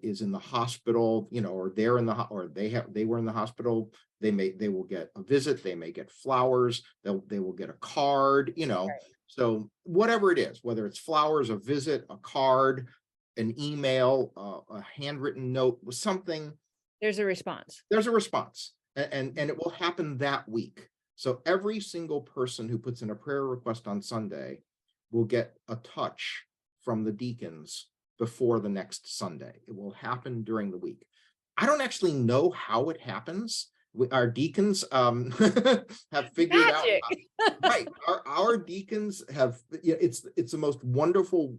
is in the hospital, or they're in the, or they were in the hospital, they will get a visit, they may get flowers, they will get a card, Right. So whatever it is, whether it's flowers, a visit, a card, an email, a handwritten note, with something, There's a response. there's a response, and it will happen that week. So every single person who puts in a prayer request on Sunday will get a touch from the deacons before the next Sunday. It will happen during the week. I don't actually know how it happens. Our deacons have figured Magic. out, right? Our deacons have, it's the most wonderful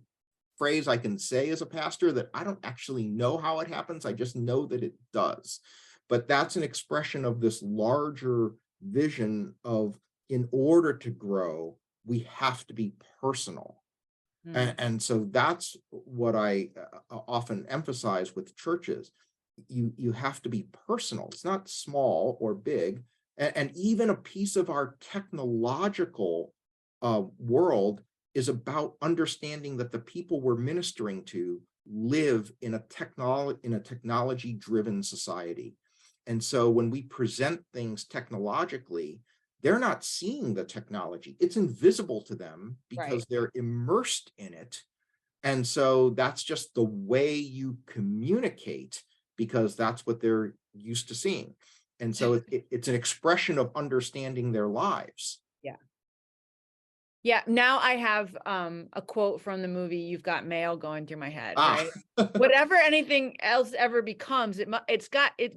phrase I can say as a pastor, that I don't actually know how it happens. I just know that it does. But that's an expression of this larger vision of, in order to grow, we have to be personal. And so that's what I often emphasize with churches. You have to be personal. It's not small or big. And even a piece of our technological world is about understanding that the people we're ministering to live in a technology-driven society. And so when we present things technologically, they're not seeing the technology. It's invisible to them because Right. they're immersed in it. And so that's just the way you communicate, because that's what they're used to seeing. And so it's an expression of understanding their lives. Yeah. Yeah. Now I have a quote from the movie You've Got Mail going through my head, right? Whatever anything else ever becomes, it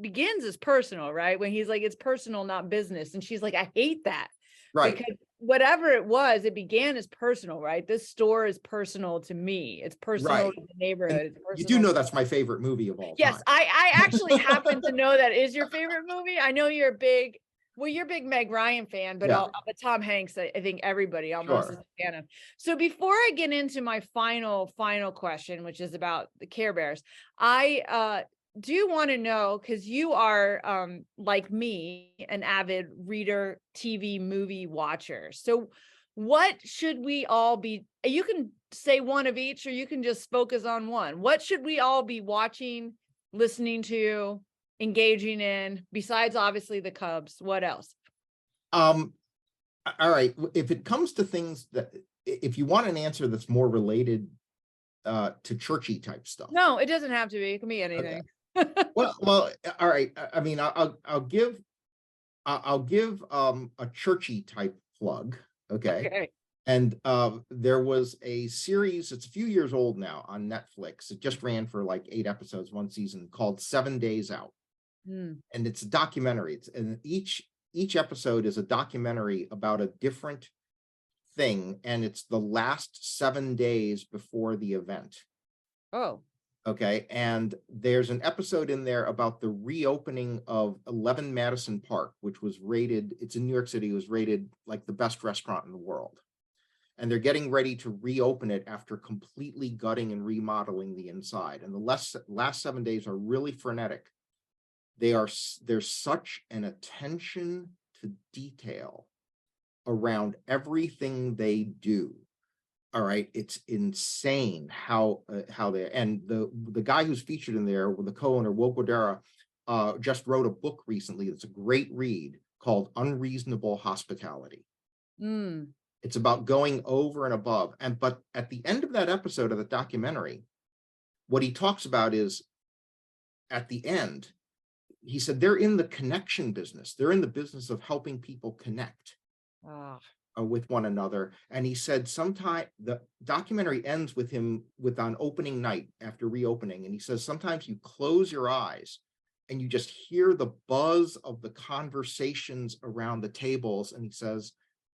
begins as personal, right? When he's like, it's personal, not business. And she's like, I hate that. Right. Because whatever it was, it began as personal, right? This store is personal to me. It's personal Right. to the neighborhood. And It's you personal do know that's my favorite movie of all Yes, time. I actually happen to know that is your favorite movie. I know you're a big Meg Ryan fan, but Yeah. but Tom Hanks, I think everybody almost is Sure. a fan of. So before I get into my final question, which is about the Care Bears, I do want to know, because you are like me, an avid reader, TV, movie watcher. So what should we all be? You can say one of each, or you can just focus on one. What should we all be watching, listening to, engaging in, besides obviously the Cubs? What else? All right. If it comes to things that, if you want an answer that's more related to churchy type stuff. No, it doesn't have to be. It can be anything. Okay. Well, all right. I mean, I'll give a churchy type plug. Okay. And there was a series, it's a few years old now, on Netflix. It just ran for like 8 episodes, one season, called 7 Days Out. And it's a documentary. And each episode is a documentary about a different thing, and it's the last 7 days before the event. Oh. Okay. And there's an episode in there about the reopening of 11 Madison Park, which was rated, it's in New York City, it was rated like the best restaurant in the world. And they're getting ready to reopen it after completely gutting and remodeling the inside. And the last 7 days are really frenetic. There's such an attention to detail around everything they do. All right, it's insane how they, and the guy who's featured in there, with the co-owner, Will Guidara, just wrote a book recently that's a great read called Unreasonable Hospitality. It's about going over and above. But at the end of that episode of the documentary, what he talks about is at the end, he said, they're in the connection business. They're in the business of helping people connect with one another. And he said, sometime the documentary ends with him on opening night after reopening. And he says, sometimes you close your eyes and you just hear the buzz of the conversations around the tables. And he says,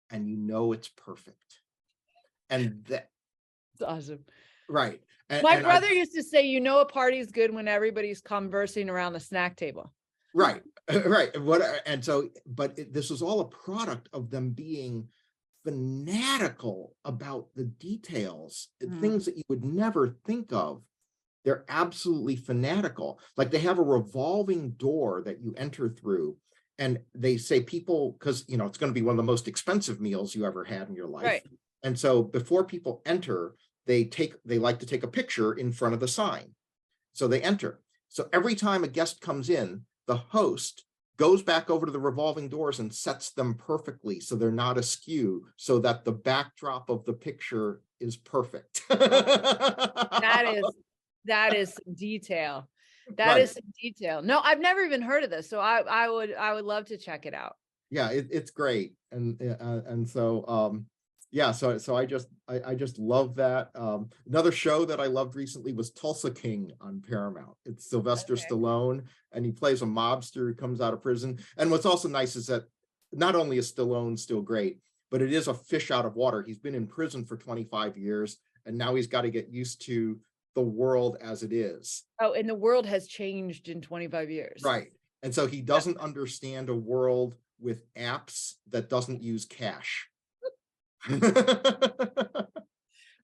and you know, it's perfect. And that's awesome. Right. My brother used to say, you know, a party's good when everybody's conversing around the snack table. Right. Right. This was all a product of them being fanatical about the details, things that you would never think of. They're absolutely fanatical. Like they have a revolving door that you enter through, and they say people, because you know it's going to be one of the most expensive meals you ever had in your life. Right. And so before people enter, they like to take a picture in front of the sign. So they enter. So every time a guest comes in, the host goes back over to the revolving doors and sets them perfectly so they're not askew, so that the backdrop of the picture is perfect. That is some detail. That is some detail. No, I've never even heard of this, so I would love to check it out. Yeah, it's great, and so yeah, so I just love that. Another show that I loved recently was Tulsa King on Paramount. It's Sylvester Stallone, and he plays a mobster who comes out of prison. And what's also nice is that not only is Stallone still great, but it is a fish out of water. He's been in prison for 25 years, and now he's got to get used to the world as it is. Oh, and the world has changed in 25 years. Right. And so he doesn't understand a world with apps that doesn't use cash.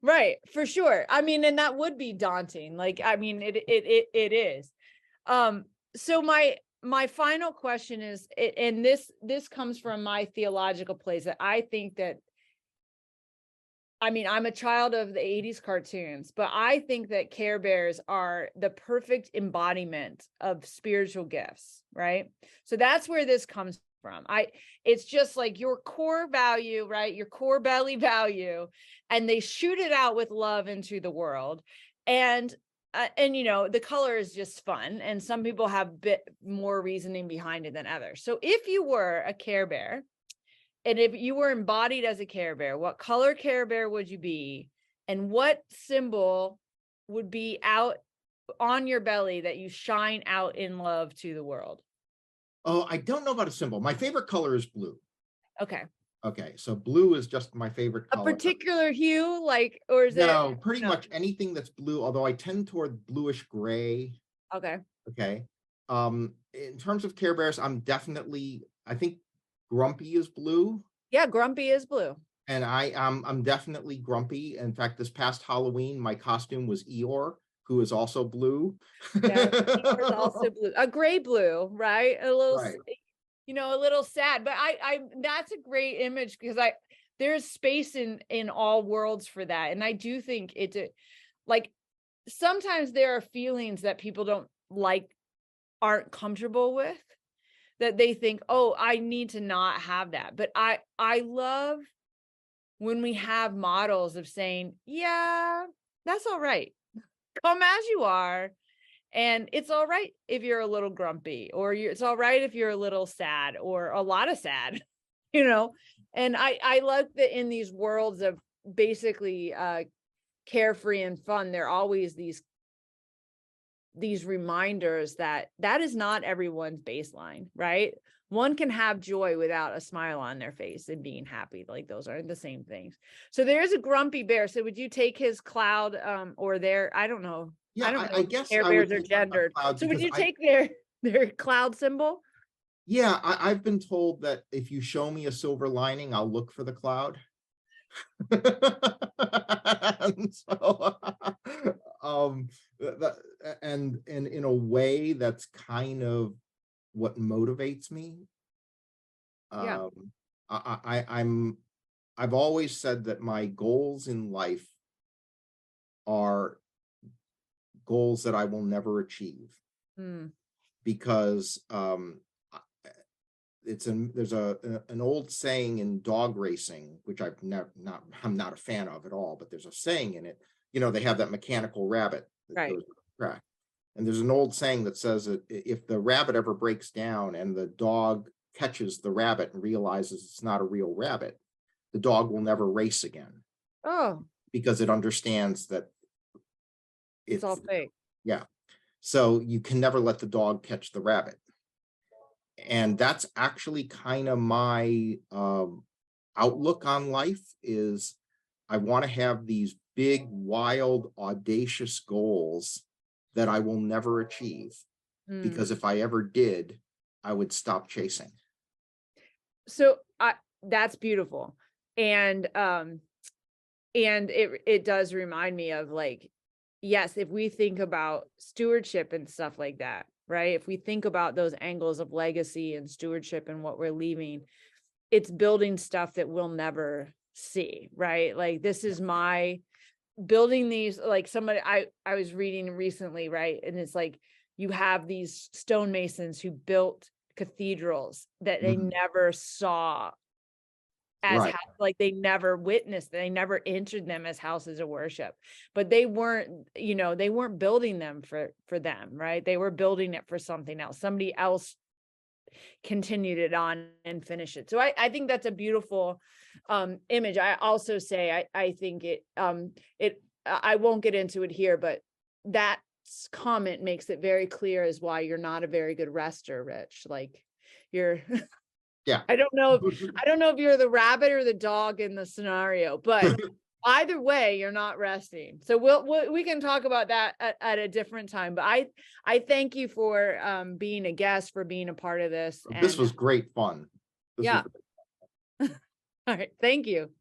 Right, for sure. I mean, and that would be daunting. Like, I mean, it is. So my final question is, and this comes from my theological place, that I think that, I mean, I'm a child of the 80s cartoons, but I think that Care Bears are the perfect embodiment of spiritual gifts, right? So that's where this comes from. It's just like your core value, right? Your core belly value, and they shoot it out with love into the world. And you know, the color is just fun, and some people have a bit more reasoning behind it than others. So if you were a Care Bear, and if you were embodied as a Care Bear, what color Care Bear would you be? And what symbol would be out on your belly that you shine out in love to the world? Oh, I don't know about a symbol. My favorite color is blue. Okay. Okay, so blue is just my favorite color. A particular hue, like, or is it pretty much anything that's blue, although I tend toward bluish gray. Okay. Okay. In terms of Care Bears, I think Grumpy is blue. Yeah, Grumpy is blue. And I'm definitely Grumpy. In fact, this past Halloween, my costume was Eeyore, who is also blue. Yeah, Eeyore's also blue. A gray blue, right? A little, right. You know, a little sad, but I that's a great image, because there's space in all worlds for that. And I do think like sometimes there are feelings that people aren't comfortable with, that they think, oh, I need to not have that. But I love when we have models of saying, yeah, that's all right. Come as you are. And it's all right if you're a little grumpy, or it's all right if you're a little sad, or a lot of sad, you know? And I love that in these worlds of basically carefree and fun, there are always these reminders that is not everyone's baseline, right? One can have joy without a smile on their face and being happy. Like, those aren't the same things. So there's a grumpy bear. So would you take his cloud or I don't know. Yeah, I don't know. I guess Care Bears are gendered. So would you take their cloud symbol? Yeah, I've been told that if you show me a silver lining, I'll look for the cloud. And so, and in a way, that's kind of what motivates me. Yeah. I've always said that my goals in life are goals that I will never achieve, because there's an old saying in dog racing, which I'm not a fan of at all, but there's a saying in it. You know, they have that mechanical rabbit that goes to the track, And there's an old saying that says that if the rabbit ever breaks down and the dog catches the rabbit and realizes it's not a real rabbit, the dog will never race again Oh, because it understands that it's all fake. yeah. So you can never let the dog catch the rabbit. And that's actually kind of my outlook on life is I want to have these big, wild, audacious goals that I will never achieve. Because if I ever did, I would stop chasing. So that's beautiful. And it does remind me of like, yes, if we think about stewardship and stuff like that, right? If we think about those angles of legacy and stewardship and what we're leaving, it's building stuff that we'll never see, right? Like this is my building these, like somebody I was reading recently, right? And it's like you have these stonemasons who built cathedrals that they never saw as Right. like they never witnessed, they never entered them as houses of worship, but they weren't, they weren't building them for them, right? They were building it for something else. Somebody else continued it on and finished it. So I think that's a beautiful image. I also say I think I won't get into it here, but that comment makes it very clear as why you're not a very good rester, Rich. Like you're Yeah. I don't know if you're the rabbit or the dog in the scenario, but either way, you're not resting. So we can talk about that at a different time. But I thank you for being a guest, for being a part of this. This was great fun. Yeah. All right. Thank you.